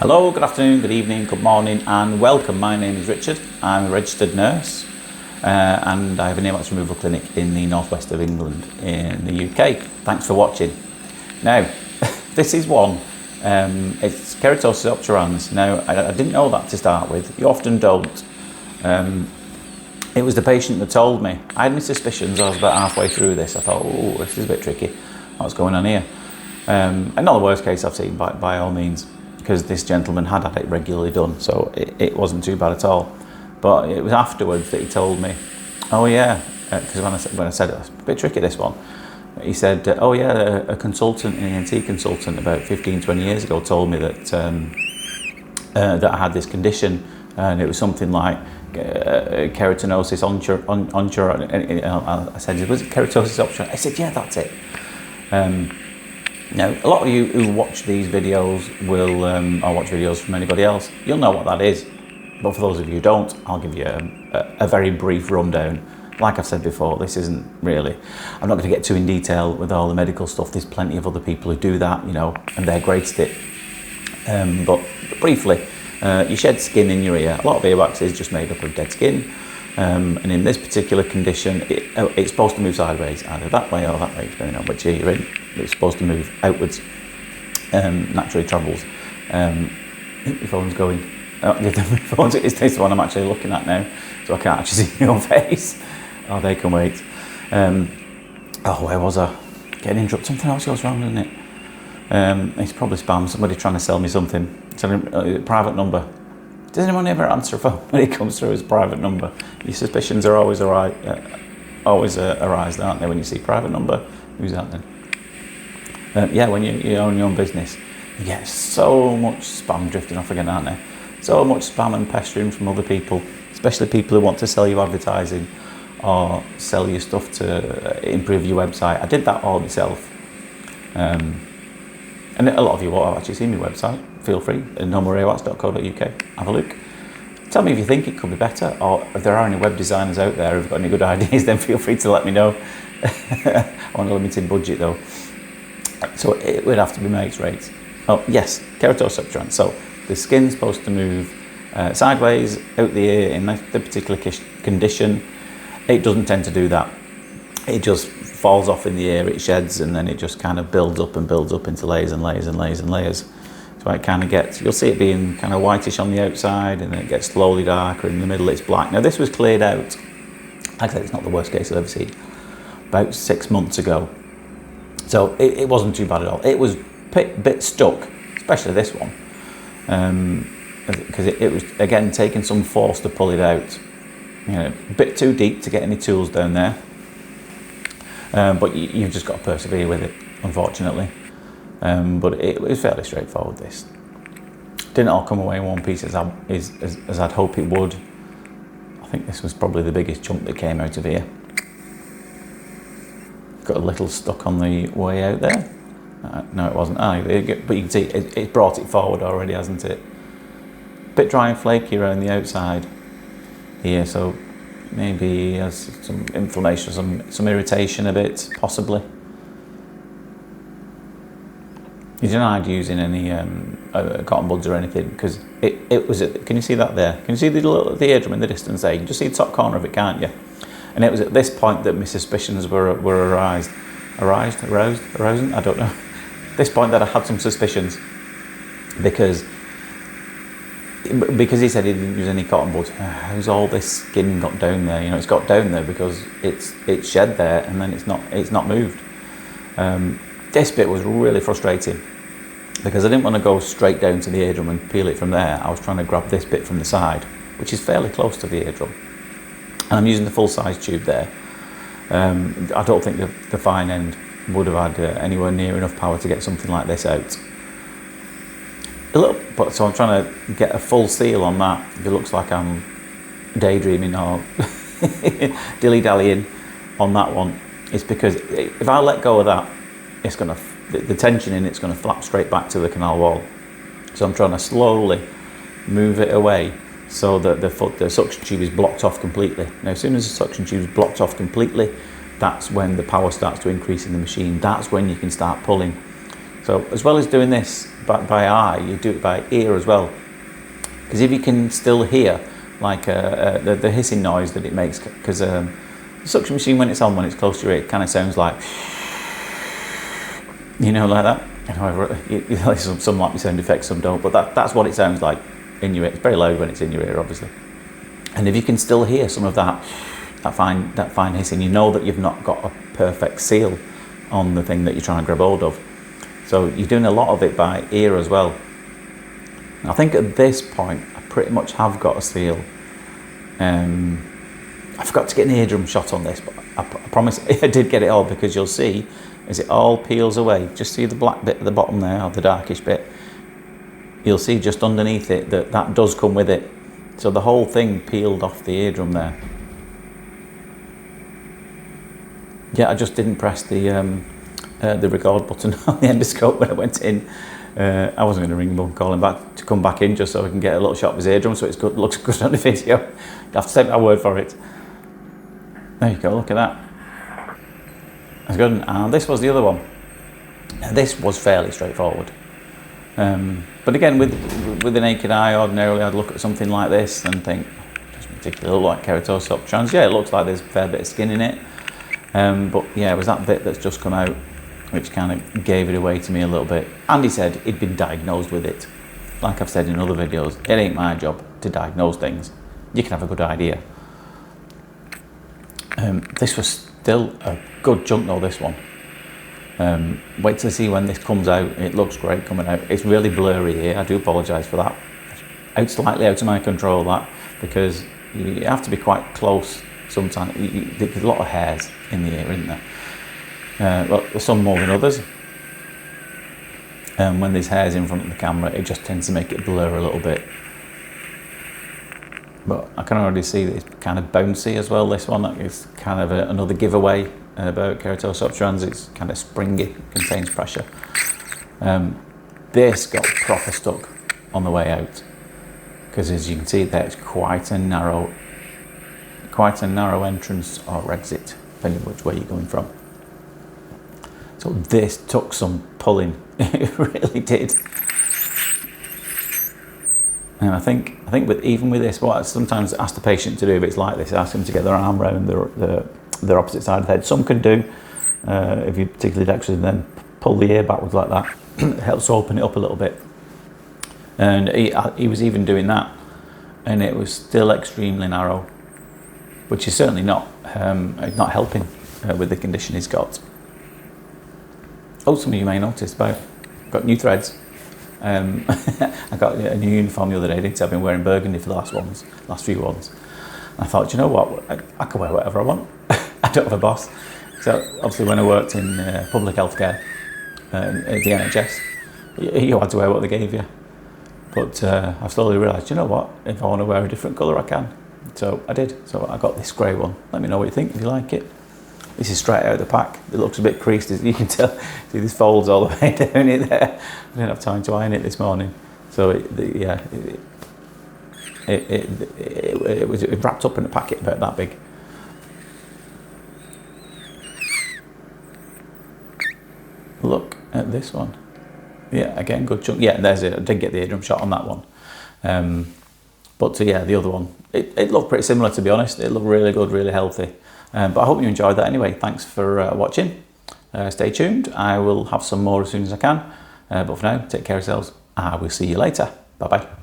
Hello, good afternoon, good evening, good morning and welcome. My name is Richard. I'm a registered nurse and I have a nail wax removal clinic in the northwest of England in the UK. Thanks for watching. Now, this is one, it's Keratosis Obturans. Now, I didn't know that to start with. You often don't. It was the patient that told me. I had my suspicions. I was about halfway through this. I thought, oh, this is a bit tricky. What's going on here? And not the worst case I've seen by all means, because this gentleman had it regularly done, so it wasn't too bad at all. But it was afterwards that he told me, oh yeah, because when I said it was a bit tricky, this one, he said, oh yeah, a consultant, an ENT consultant about 15-20 years ago told me that that I had this condition, and it was something like Keratosis I said, was it Keratosis Obturans? I said, yeah, that's it. Now, a lot of you who watch these videos will, or watch videos from anybody else, you'll know what that is. But for those of you who don't, I'll give you a very brief rundown. Like I've said before, this isn't really, I'm not going to get too in detail with all the medical stuff. There's plenty of other people who do that, you know, and they're great at it. But briefly, you shed skin in your ear. A lot of earwax is just made up of dead skin. And in this particular condition, it's supposed to move sideways, either that way or that way, depending on which ear you're in. It's supposed to move outwards, naturally travels. I think my phone's going. It's this one I'm actually looking at now, so I can't actually see your face. Oh, they can wait. Oh, where was I? Getting interrupted. Something else goes wrong, doesn't it? It's probably spam. Somebody trying to sell me something. Private number. Does anyone ever answer a phone when it comes through as a private number? Your suspicions are always arise, aren't they, when you see private number? Who's that then? Yeah, when you own your own business, you get so much spam drifting off again, aren't there? So much spam and pestering from other people, especially people who want to sell you advertising or sell you stuff to improve your website. I did that all myself. And a lot of you won't have actually seen my website. Feel free, nomorewax.co.uk. Have a look. Tell me if you think it could be better, or if there are any web designers out there who've got any good ideas, then feel free to let me know. On a limited budget though. So it would have to be mates rates. Oh yes, Keratosis Obturans. So the skin's supposed to move sideways out the ear in the particular condition. It doesn't tend to do that. It just falls off in the ear, it sheds, and then it just kind of builds up into layers and layers and layers and layers. So it kind of gets, you'll see it being kind of whitish on the outside, and then it gets slowly darker. In the middle it's black. Now this was cleared out, like I said, it's not the worst case I've ever seen, about 6 months ago. So it wasn't too bad at all. It was a bit stuck, especially this one, because it was, again, taking some force to pull it out. You know, a bit too deep to get any tools down there. But you've just got to persevere with it, unfortunately. But it was fairly straightforward, this. Didn't all come away in one piece as I'd hope it would. I think this was probably the biggest chunk that came out of here. Got a little stuck on the way out there. No, it wasn't. But you can see it brought it forward already, hasn't it? Bit dry and flaky around the outside here, so maybe has some inflammation, some irritation a bit, possibly. You don't hide using any cotton buds or anything, because it was. Can you see that there? Can you see the eardrum in the distance there? You can just see the top corner of it, can't you? And it was at this point that my suspicions were aroused. Arousing? I don't know. At this point that I had some suspicions, because he said he didn't use any cotton bud. How's all this skin got down there? You know, it's got down there because it's shed there, and then it's not moved. This bit was really frustrating, because I didn't want to go straight down to the eardrum and peel it from there. I was trying to grab this bit from the side, which is fairly close to the eardrum. And I'm using the full-size tube there. I don't think the fine end would have had anywhere near enough power to get something like this out. So I'm trying to get a full seal on that. If it looks like I'm daydreaming or dilly-dallying on that one, it's because if I let go of that, it's going to, the tension in it's going to flap straight back to the canal wall. So I'm trying to slowly move it away so that the suction tube is blocked off completely. Now, as soon as the suction tube is blocked off completely, that's when the power starts to increase in the machine. That's when you can start pulling. So as well as doing this by eye, you do it by ear as well. Because if you can still hear like the hissing noise that it makes, because the suction machine when it's on, when it's close to your ear, it kind of sounds like, you know, like that. However, some like the sound effects, some don't, but that's what it sounds like in your ear. It's very loud when it's in your ear, obviously. And if you can still hear some of that fine hissing, you know that you've not got a perfect seal on the thing that you're trying to grab hold of. So you're doing a lot of it by ear as well. I think at this point I pretty much have got a seal. I forgot to get an eardrum shot on this, but I promise I did get it all, because you'll see as it all peels away, just see the black bit at the bottom there, or the darkish bit, you'll see just underneath it that does come with it. So the whole thing peeled off the eardrum there. Yeah, I just didn't press the record button on the endoscope when I went in. I wasn't going to ring him up and call him back to come back in, just so we can get a little shot of his eardrum, so it's good, looks good on the video. You have to take my word for it. There you go, look at that. That's good. And this was the other one. Now, this was fairly straightforward. But again, with the naked eye, ordinarily I'd look at something like this and think, doesn't particularly look like Keratosis Obturans. Yeah, it looks like there's a fair bit of skin in it. But yeah, it was that bit that's just come out which kind of gave it away to me a little bit. Andy said he'd been diagnosed with it. Like I've said in other videos, it ain't my job to diagnose things. You can have a good idea. This was still a good chunk though, this one. Wait till see when this comes out. It looks great coming out. It's really blurry here, I do apologise for that. Slightly out of my control, that, because you have to be quite close sometimes. There's a lot of hairs in the ear, isn't there? Well, some more than others. When there's hairs in front of the camera, it just tends to make it blur a little bit. But I can already see that it's kind of bouncy as well, this one. It's kind of another giveaway about Keratosis Obturans. It's kind of springy, contains pressure. This got proper stuck on the way out, because as you can see there, it's quite a narrow entrance or exit, depending which way you're going from. So this took some pulling, it really did. And I think even with this, what I sometimes ask the patient to do if it's like this, ask them to get their arm around their opposite side of the head. Some can do, if you're particularly dexterous, and then pull the ear backwards like that. It helps open it up a little bit. And he was even doing that, and it was still extremely narrow, which is certainly not helping with the condition he's got. Oh, some of you may notice, but I've got new threads. I got a new uniform the other day, didn't I? I've been wearing burgundy for the last few ones. And I thought, you know what, I can wear whatever I want. I don't have a boss. So obviously when I worked in public healthcare at the NHS, you had to wear what they gave you. But I've slowly realised, you know what, if I want to wear a different colour, I can. So I did. So I got this grey one. Let me know what you think, if you like it. This is straight out of the pack. It looks a bit creased, as you can tell. See, this folds all the way down it there. I didn't have time to iron it this morning. So it was wrapped up in a packet about that big. Look at this one. Yeah, again, good chunk. Yeah, there's it. I did get the eardrum shot on that one. But yeah, the other one, it looked pretty similar, to be honest. It looked really good, really healthy. But I hope you enjoyed that anyway. Thanks for watching. Stay tuned. I will have some more as soon as I can. But for now, take care of yourselves. I will see you later. Bye-bye.